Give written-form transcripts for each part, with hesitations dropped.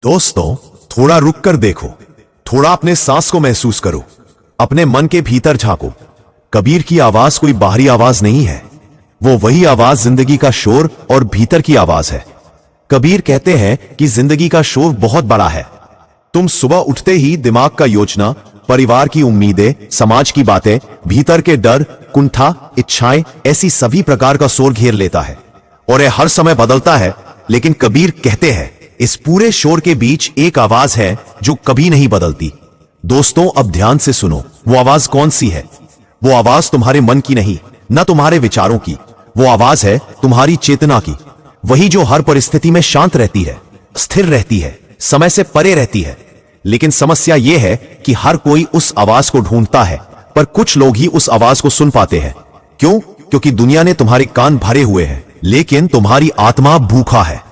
दोस्तों, थोड़ा रुक कर देखो, थोड़ा अपने सांस को महसूस करो, अपने मन के भीतर झांको। कबीर की आवाज कोई बाहरी आवाज नहीं है, वो वही आवाज जिंदगी का शोर और भीतर की आवाज है। कबीर कहते हैं कि जिंदगी का शोर बहुत बड़ा है। तुम सुबह उठते ही दिमाग का योजना, परिवार की उम्मीदें, समाज की बातें, भीतर के डर, कुंठा, इच्छाएं, ऐसी सभी प्रकार का शोर घेर लेता है और यह हर समय बदलता है। लेकिन कबीर कहते हैं इस पूरे शोर के बीच एक आवाज है जो कभी नहीं बदलती। दोस्तों, अब ध्यान से सुनो, वो आवाज कौन सी है? वो आवाज तुम्हारे मन की नहीं, न तुम्हारे विचारों की। वो आवाज है तुम्हारी चेतना की, वही जो हर परिस्थिति में शांत रहती है, स्थिर रहती है, समय से परे रहती है। लेकिन समस्या यह है कि हर कोई उस आवाज को ढूंढता है, पर कुछ लोग ही उस आवाज को सुन पाते हैं। क्यों? क्योंकि दुनिया ने तुम्हारे कान भरे हुए हैं, लेकिन तुम्हारी आत्मा भूखा है।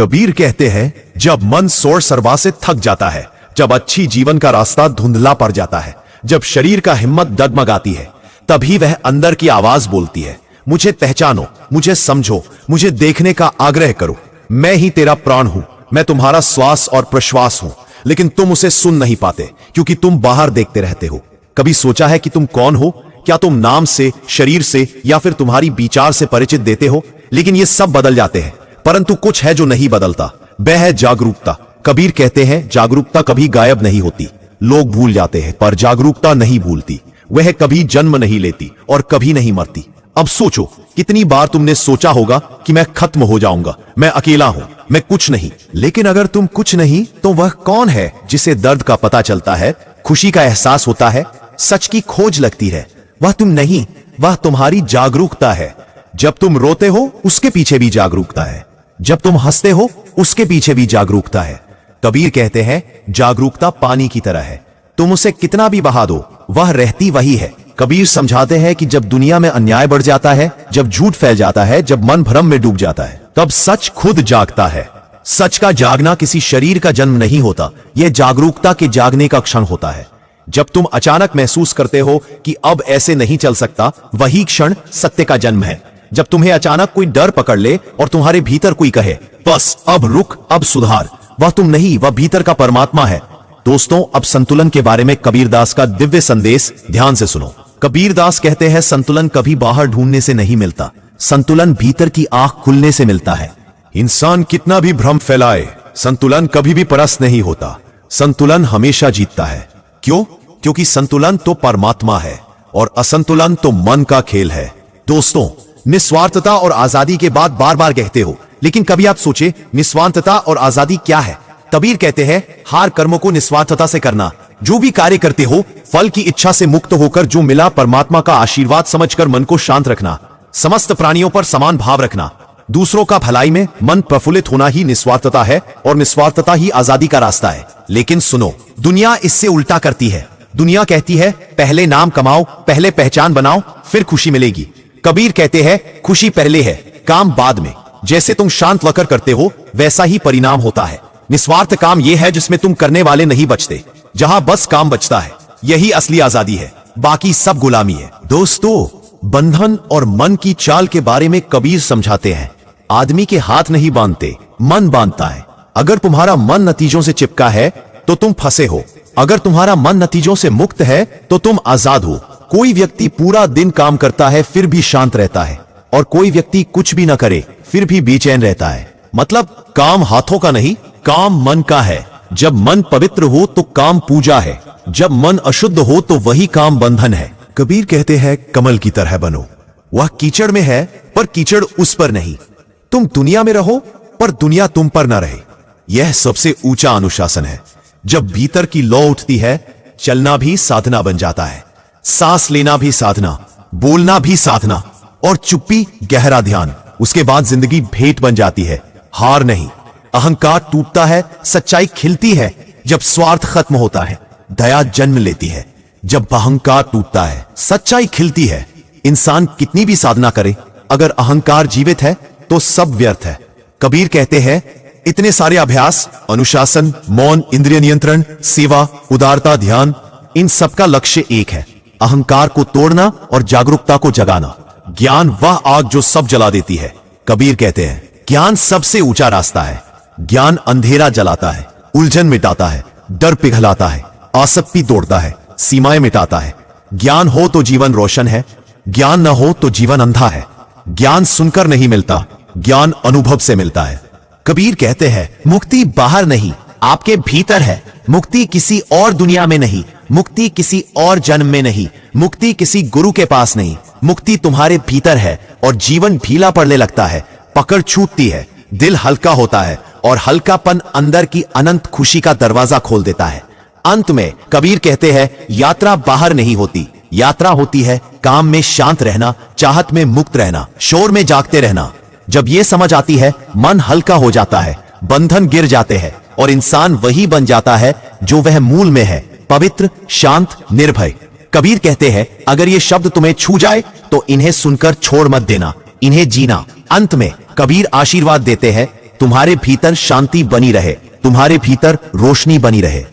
कबीर कहते हैं जब मन शोर शराबा से थक जाता है, जब अच्छी जीवन का रास्ता धुंधला पड़ जाता है, जब शरीर का हिम्मत डगमगाती है, तभी वह अंदर की आवाज बोलती है, मुझे पहचानो, मुझे समझो, मुझे देखने का आग्रह करो। मैं ही तेरा प्राण हूं, मैं तुम्हारा श्वास और प्रश्वास हूं। लेकिन तुम उसे सुन नहीं पाते क्योंकि तुम बाहर देखते रहते हो। कभी सोचा है कि तुम कौन हो? क्या तुम नाम से, शरीर से या फिर तुम्हारी विचार से परिचित देते हो? लेकिन ये सब बदल जाते हैं, परंतु कुछ है जो नहीं बदलता, वह है जागरूकता। कबीर कहते हैं जागरूकता कभी गायब नहीं होती। लोग भूल जाते हैं पर जागरूकता नहीं भूलती। वह कभी जन्म नहीं लेती और कभी नहीं मरती। अब सोचो, कितनी बार तुमने सोचा होगा कि मैं खत्म हो जाऊंगा, मैं अकेला हूं, मैं कुछ नहीं। लेकिन अगर तुम कुछ नहीं तो वह कौन है जिसे दर्द का पता चलता है, खुशी का एहसास होता है, सच की खोज लगती है? वह तुम नहीं, वह तुम्हारी जागरूकता है। जब तुम रोते हो उसके पीछे भी जागरूकता है, जब तुम हंसते हो उसके पीछे भी जागरूकता है। कबीर कहते हैं जागरूकता पानी की तरह है, तुम उसे कितना भी बहा दो वह रहती वही है। कबीर समझाते हैं कि जब दुनिया में अन्याय बढ़ जाता है, जब झूठ फैल जाता है, जब मन भ्रम में डूब जाता है, तब सच खुद जागता है। सच का जागना किसी शरीर का जन्म नहीं होता, यह जागरूकता के जागने का क्षण होता है। जब तुम अचानक महसूस करते हो कि अब ऐसे नहीं चल सकता, वही क्षण सत्य का जन्म है। जब तुम्हें अचानक कोई डर पकड़ ले और तुम्हारे भीतर कोई कहे बस अब रुक, अब सुधार, वह तुम नहीं, वह भीतर का परमात्मा है। दोस्तों, अब संतुलन के बारे में कबीरदास का दिव्य संदेश ध्यान से सुनो। कबीरदास कहते हैं संतुलन कभी बाहर ढूंढने से नहीं मिलता, संतुलन भीतर की आंख खुलने से मिलता है। इंसान कितना भी भ्रम फैलाए, संतुलन कभी भी परास्त नहीं होता। संतुलन हमेशा जीतता है। क्यों? क्योंकि संतुलन तो परमात्मा है और असंतुलन तो मन का खेल है। दोस्तों, निस्वार्थता और आजादी के बाद बार बार कहते हो, लेकिन कभी आप सोचे निस्वार्थता और आजादी क्या है? कबीर कहते हैं हर कर्मों को निस्वार्थता से करना। जो भी कार्य करते हो फल की इच्छा से मुक्त होकर जो मिला परमात्मा का आशीर्वाद समझकर मन को शांत रखना, समस्त प्राणियों पर समान भाव रखना, दूसरों का भलाई में मन प्रफुल्लित होना ही निस्वार्थता है और निस्वार्थता ही आजादी का रास्ता है। लेकिन सुनो, दुनिया इससे उल्टा करती है। दुनिया कहती है पहले नाम कमाओ, पहले पहचान बनाओ, फिर खुशी मिलेगी। कबीर कहते हैं खुशी पहले है, काम बाद में। जैसे तुम शांत वकर करते हो वैसा ही परिणाम होता है। निस्वार्थ काम यह है जिसमें तुम करने वाले नहीं बचते, जहां बस काम बचता है। यही असली आजादी है, बाकी सब गुलामी है। दोस्तों, बंधन और मन की चाल के बारे में कबीर समझाते हैं आदमी के हाथ नहीं बांधते, मन बांधता है। अगर तुम्हारा मन नतीजों से चिपका है तो तुम फंसे हो, अगर तुम्हारा मन नतीजों से मुक्त है तो तुम आजाद हो। कोई व्यक्ति पूरा दिन काम करता है फिर भी शांत रहता है, और कोई व्यक्ति कुछ भी न करे फिर भी बेचैन रहता है। मतलब काम हाथों का नहीं, काम मन का है। जब मन पवित्र हो तो काम पूजा है, जब मन अशुद्ध हो तो वही काम बंधन है। कबीर कहते हैं कमल की तरह बनो, वह कीचड़ में है पर कीचड़ उस पर नहीं। तुम दुनिया में रहो पर दुनिया तुम पर ना रहे। यह सबसे ऊंचा अनुशासन है। जब भीतर की लौ उठती है, चलना भी साधना बन जाता है, सांस लेना भी साधना, बोलना भी साधना, और चुप्पी गहरा ध्यान। उसके बाद जिंदगी भेंट बन जाती है, हार नहीं। अहंकार टूटता है, सच्चाई खिलती है। जब स्वार्थ खत्म होता है, दया जन्म लेती है। जब अहंकार टूटता है, सच्चाई खिलती है। इंसान कितनी भी साधना करे, अगर अहंकार जीवित है तो सब व्यर्थ है। कबीर कहते हैं इतने सारे अभ्यास, अनुशासन, मौन, इंद्रिय नियंत्रण, सेवा, उदारता, ध्यान, इन सबका लक्ष्य एक है, अहंकार को तोड़ना और जागरूकता को जगाना। ज्ञान वह आग जो सब जला देती है। कबीर कहते हैं ज्ञान सबसे ऊंचा रास्ता है। ज्ञान अंधेरा जलाता है, उलझन मिटाता है, डर पिघलाता है, आसक्ति तोड़ता है, सीमाएं मिटाता है। ज्ञान हो तो जीवन रोशन है, ज्ञान न हो तो जीवन अंधा है। ज्ञान सुनकर नहीं मिलता, ज्ञान अनुभव से मिलता है। कबीर कहते हैं, मुक्ति बाहर नहीं, आपके भीतर है। मुक्ति किसी और दुनिया में नहीं, मुक्ति किसी और जन्म में नहीं, मुक्ति किसी गुरु के पास नहीं, मुक्ति तुम्हारे भीतर है। और जीवन ढीला पड़ने लगता है, पकड़ छूटती है, दिल हल्का होता है और हल्कापन अंदर की अनंत खुशी का दरवाजा खोल देता है। अंत में कबीर कहते हैं, यात्रा बाहर नहीं होती, यात्रा होती है काम में शांत रहना, चाहत में मुक्त रहना, शोर में जागते रहना। जब ये समझ आती है, मन हल्का हो जाता है, बंधन गिर जाते हैं और इंसान वही बन जाता है जो वह मूल में है, पवित्र, शांत, निर्भय। कबीर कहते हैं, अगर ये शब्द तुम्हें छू जाए तो इन्हें सुनकर छोड़ मत देना, इन्हें जीना। अंत में कबीर आशीर्वाद देते हैं, तुम्हारे भीतर शांति बनी रहे, तुम्हारे भीतर रोशनी बनी रहे।